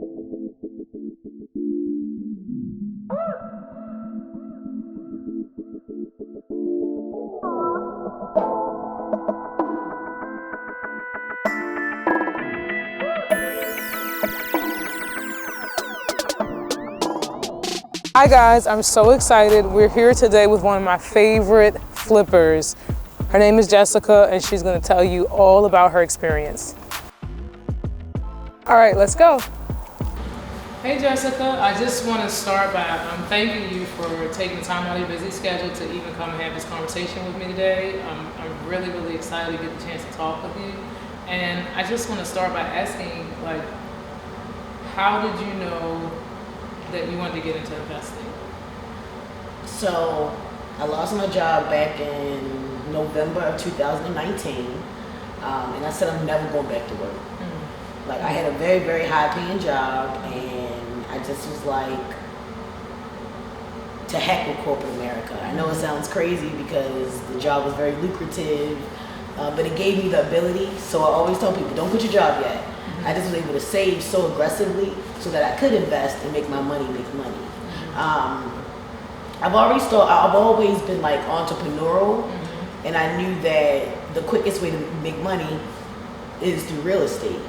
Hi guys, I'm so excited. We're here today with one of my favorite flippers. Her name is Jessica and she's gonna tell you all about her experience. All right, let's go. Hey Jessica, I just want to start by thanking you for taking the time out of your busy schedule to even come and have this conversation with me today. I'm really excited to get the chance to talk with you. And I just want to start by asking, like, how did you know that you wanted to get into investing? So I lost my job back in November of 2019, and I said I'm never going back to work. Like, I had a very high paying job, and I just was like, to heck with corporate America. I know it sounds crazy because the job was very lucrative, but it gave me the ability. So I always tell people, don't quit your job yet. I just was able to save so aggressively so that I could invest and make my money make money. I've always been like entrepreneurial, and I knew that the quickest way to make money is through real estate.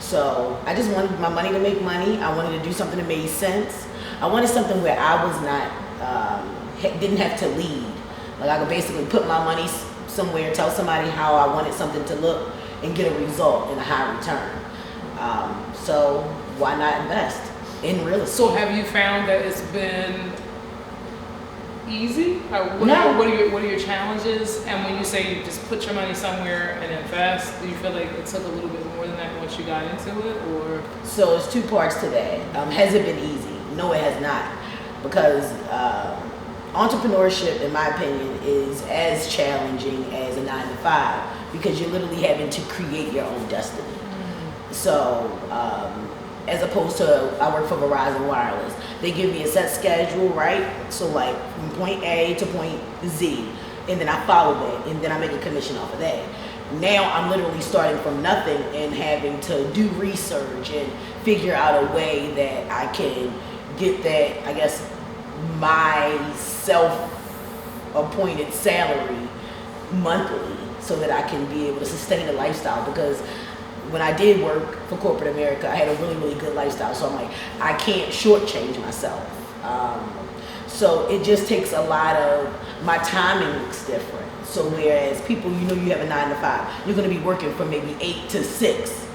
So I just wanted my money to make money. I wanted to do something that made sense. I wanted something where I was not, didn't have to lead. Like, I could basically put my money somewhere, tell somebody how I wanted something to look, and get a result in a high return. So why not invest in real estate? So have you found that it's been easy? What are your challenges? And when you say you just put your money somewhere and invest, do you feel like it took a little bit more than that once you got into it, or? So it's two parts to that. Has it been easy? No, it has not, because entrepreneurship, in my opinion, is as challenging as a 9-to-5 because you're literally having to create your own destiny. So, as opposed to, I work for Verizon Wireless. They give me a set schedule, right? So like from point A to point Z, and then I follow that, and then I make a commission off of that. Now I'm literally starting from nothing and having to do research and figure out a way that I can get that, I guess, my self-appointed salary monthly so that I can be able to sustain a lifestyle, because when I did work for corporate America, I had a really good lifestyle. So I'm like, I can't shortchange myself. So it just takes a lot of, my timing looks different. So whereas people, you have a 9-to-5, you're gonna be working from maybe 8 to 6.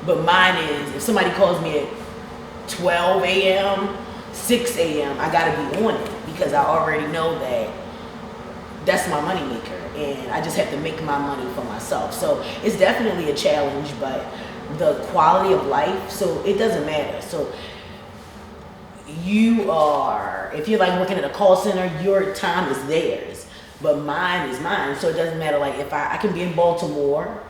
But mine is, if somebody calls me at 12 a.m., 6 a.m., I gotta be on it because I already know that that's my money maker, and I just have to make my money for myself. So it's definitely a challenge, but the quality of life, so it doesn't matter. So if you're like working at a call center, your time is theirs, but mine is mine. So it doesn't matter, like if I can be in Baltimore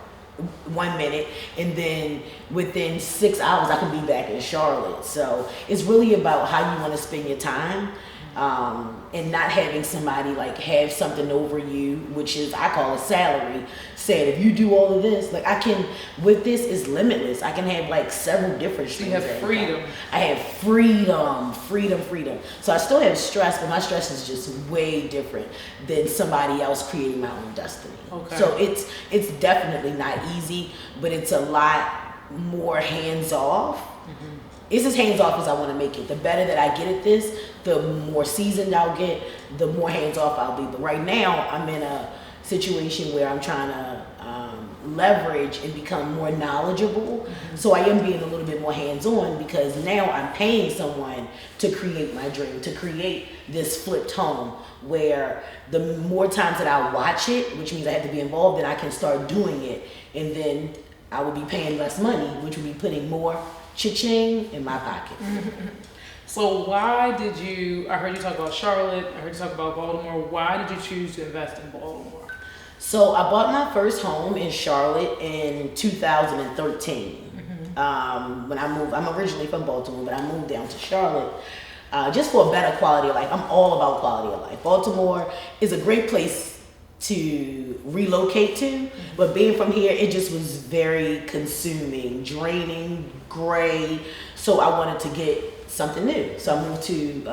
1 minute, and then within 6 hours I can be back in Charlotte. So it's really about how you want to spend your time. And not having somebody like have something over you, which is, I call it salary, saying if you do all of this, like I can, with this is limitless. I can have like several different streams. You have freedom. I have freedom. So I still have stress, but my stress is just way different than somebody else creating my own destiny. Okay. So it's definitely not easy, but it's a lot more hands-off. It's as hands-off as I want to make it. The better that I get at this, the more seasoned I'll get, the more hands-off I'll be. But right now, I'm in a situation where I'm trying to leverage and become more knowledgeable. So I am being a little bit more hands-on because now I'm paying someone to create my dream, to create this flipped home, where the more times that I watch it, which means I have to be involved, then I can start doing it. And then I will be paying less money, which will be putting more cha-ching in my pocket. So why did you, I heard you talk about Charlotte, I heard you talk about Baltimore, why did you choose to invest in Baltimore? So I bought my first home in Charlotte in 2013. When I moved, I'm originally from Baltimore, but I moved down to Charlotte just for a better quality of life. I'm all about quality of life. Baltimore is a great place to relocate to, but being from here, it just was very consuming, draining, gray. So I wanted to get something new. So I moved to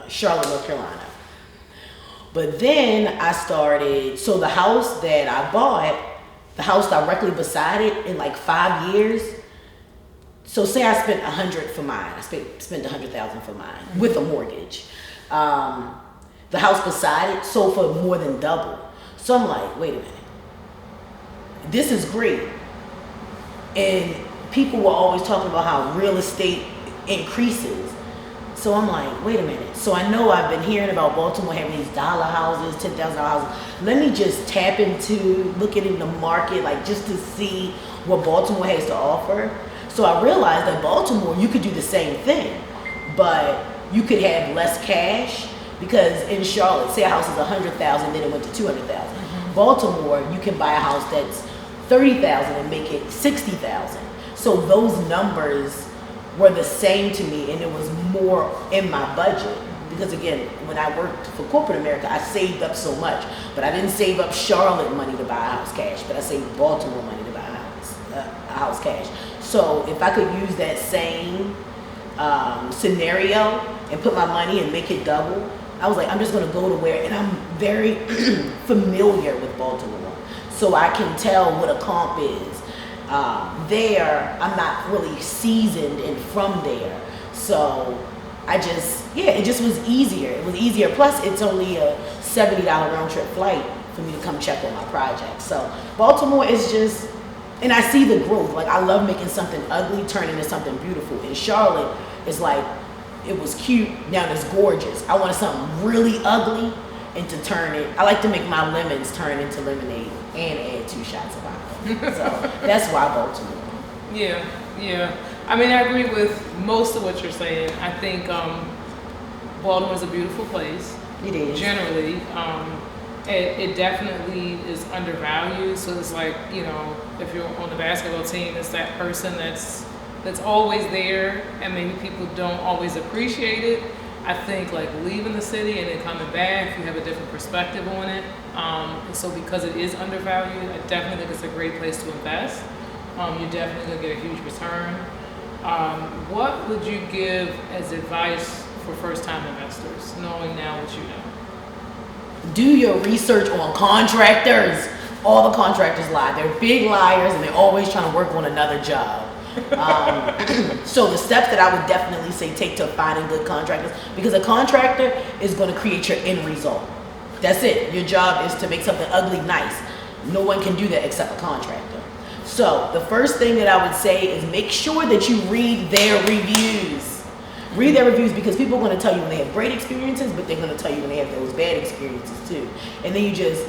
Charlotte, North Carolina. But then I started, so the house that I bought, the house directly beside it in like 5 years. So say I spent $100 for mine. I spent $100,000 for mine with a mortgage. The house beside it sold for more than double. So I'm like, wait a minute. This is great. And people were always talking about how real estate increases. So I'm like, wait a minute. So I know I've been hearing about Baltimore having these dollar houses, $10,000 houses. Let me just tap into, looking in the market, like just to see what Baltimore has to offer. So I realized that Baltimore, you could do the same thing, but you could have less cash, because in Charlotte, say a house is $100,000, then it went to $200,000. Baltimore, you can buy a house that's $30,000 and make it $60,000. So those numbers were the same to me, and it was more in my budget. Because again, when I worked for corporate America, I saved up so much, but I didn't save up Charlotte money to buy a house cash, but I saved Baltimore money to buy a house cash. So if I could use that same scenario and put my money and make it double, I was like, I'm just gonna go to where, and I'm very familiar with Baltimore, so I can tell what a comp is. There, I'm not really seasoned and from there, so I just, it just was easier. It was easier. Plus, it's only a $70 round trip flight for me to come check on my project. So Baltimore is just, and I see the growth. Like, I love making something ugly turn into something beautiful. In Charlotte, it's like, it was cute, now it's gorgeous. I wanted something really ugly and to turn it, I like to make my lemons turn into lemonade and add 2 shots of vodka. So that's why Baltimore. Yeah. I mean, I agree with most of what you're saying. I think Baltimore's a beautiful place. It is. Generally. It definitely is undervalued. So it's like, if you're on the basketball team, it's that person that's always there, and maybe people don't always appreciate it. I think like leaving the city and then coming back, you have a different perspective on it. And so because it is undervalued, I definitely think it's a great place to invest. You're definitely gonna get a huge return. What would you give as advice for first-time investors, knowing now what you know? Do your research on contractors. All the contractors lie. They're big liars, and they're always trying to work on another job. So the steps that I would definitely say take to finding good contractors, because a contractor is going to create your end result. That's it. Your job is to make something ugly nice. No one can do that except a contractor. So the first thing that I would say is make sure that you read their reviews. Read their reviews, because people are going to tell you when they have great experiences, but they're going to tell you when they have those bad experiences too. And then you just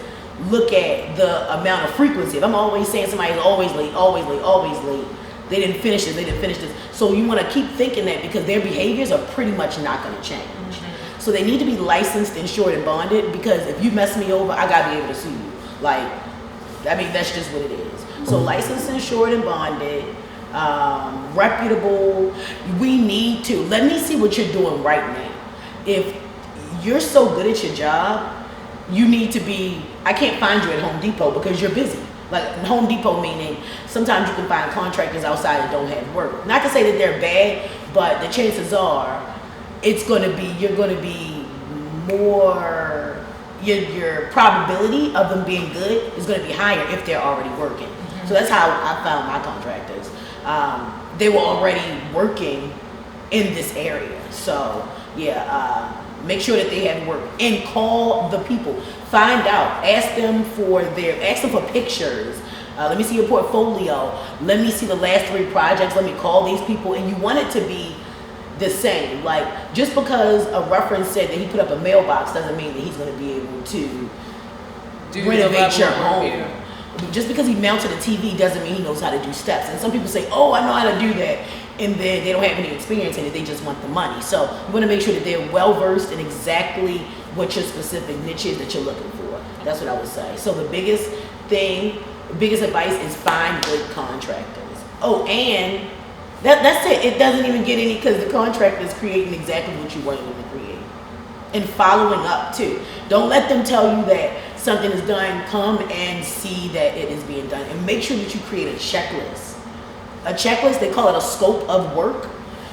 look at the amount of frequency. If I'm always saying somebody's always late, they didn't finish this. So you want to keep thinking that, because their behaviors are pretty much not going to change. Mm-hmm. So they need to be licensed, insured, and bonded, because if you mess me over, I got to be able to sue you. Like, I mean, that's just what it is. So licensed, insured, and bonded, reputable. We need to, let me see what you're doing right now. If you're so good at your job, you need to be, I can't find you at Home Depot because you're busy. Like Home Depot, meaning sometimes you can find contractors outside that don't have work. Not to say that they're bad, but the chances are it's going to be, you're going to be more, your probability of them being good is going to be higher if they're already working. Mm-hmm. So that's how I found my contractors. They were already working in this area. So make sure that they had work, and call the people. Find out, ask them for pictures. Let me see your portfolio. Let me see the last 3 projects. Let me call these people. And you want it to be the same. Like, just because a reference said that he put up a mailbox doesn't mean that he's going to be able to renovate your home. Yeah. Just because he mounted a TV doesn't mean he knows how to do steps. And some people say, oh, I know how to do that. And then they don't have any experience in it. They just want the money. So you want to make sure that they're well-versed in exactly what your specific niche is that you're looking for. That's what I would say. So the biggest advice is find good contractors. Oh, and that's it. It doesn't even get any, because the contractor is creating exactly what you want them to create. And following up too. Don't let them tell you that something is done. Come and see that it is being done. And make sure that you create a checklist. A checklist, they call it a scope of work.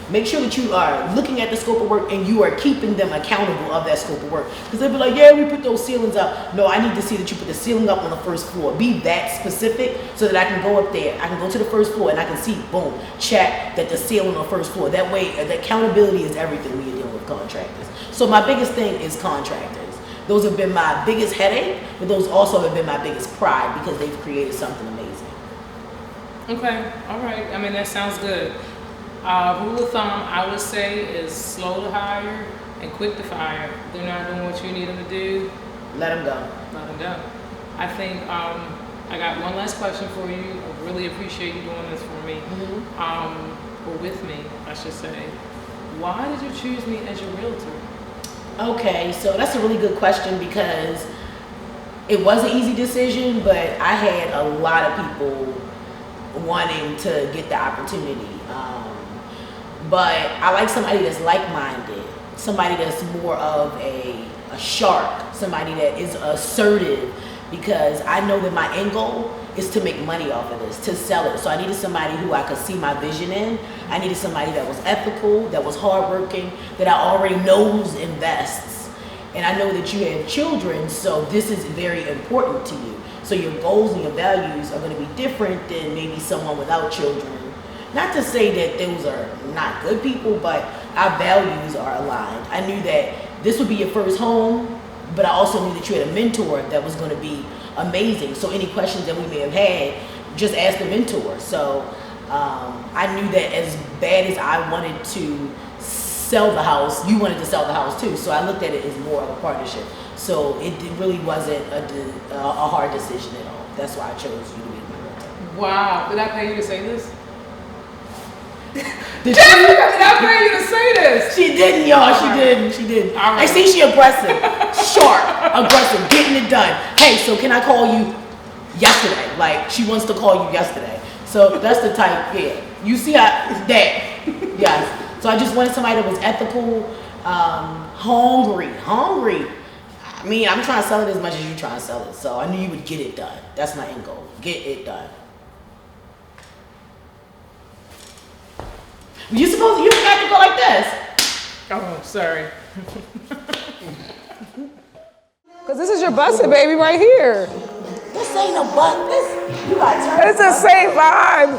Make sure that you are looking at the scope of work and you are keeping them accountable of that scope of work. Because they'll be like, yeah, we put those ceilings up. No, I need to see that you put the ceiling up on the first floor. Be that specific so that I can go up there. I can go to the first floor and I can see, boom, check that the ceiling on the first floor. That way, the accountability is everything when you're dealing with contractors. So my biggest thing is contractors. Those have been my biggest headache, but those also have been my biggest pride because they've created something amazing. Okay, all right. I mean, that sounds good. Rule of thumb, I would say, is slow to hire and quick to fire. If they're not doing what you need them to do, let them go. Let them go. I think I got one last question for you. I really appreciate you doing this for me, or with me, I should say. Why did you choose me as your realtor? Okay, so that's a really good question because it was an easy decision, but I had a lot of people wanting to get the opportunity. But I like somebody that's like-minded, somebody that's more of a shark, somebody that is assertive, because I know that my end goal is to make money off of this, to sell it. So I needed somebody who I could see my vision in. I needed somebody that was ethical, that was hardworking, that I already knows invests. And I know that you have children, so this is very important to you. So your goals and your values are going to be different than maybe someone without children. Not to say that those are not good people, but our values are aligned. I knew that this would be your first home, but I also knew that you had a mentor that was going to be amazing. So any questions that we may have had, just ask the mentor. So I knew that as bad as I wanted to sell the house, you wanted to sell the house too. So I looked at it as more of a partnership. So it really wasn't a hard decision at all. That's why I chose you to be my realtor. Wow, did I pay you to say this? Did I pay you to say this? She didn't, y'all. She didn't. She didn't. Right. I see she aggressive, sharp, aggressive, getting it done. Hey, so can I call you yesterday? Like, she wants to call you yesterday. So that's the type, yeah. You see that? Yes. So I just wanted somebody that was ethical, hungry. I mean, I'm trying to sell it as much as you're trying to sell it. So I knew you would get it done. That's my end goal. Get it done. You forgot to go like this. Oh, sorry. Because this is your busted baby right here. This ain't no bus. You got to turn. It's the same vibe.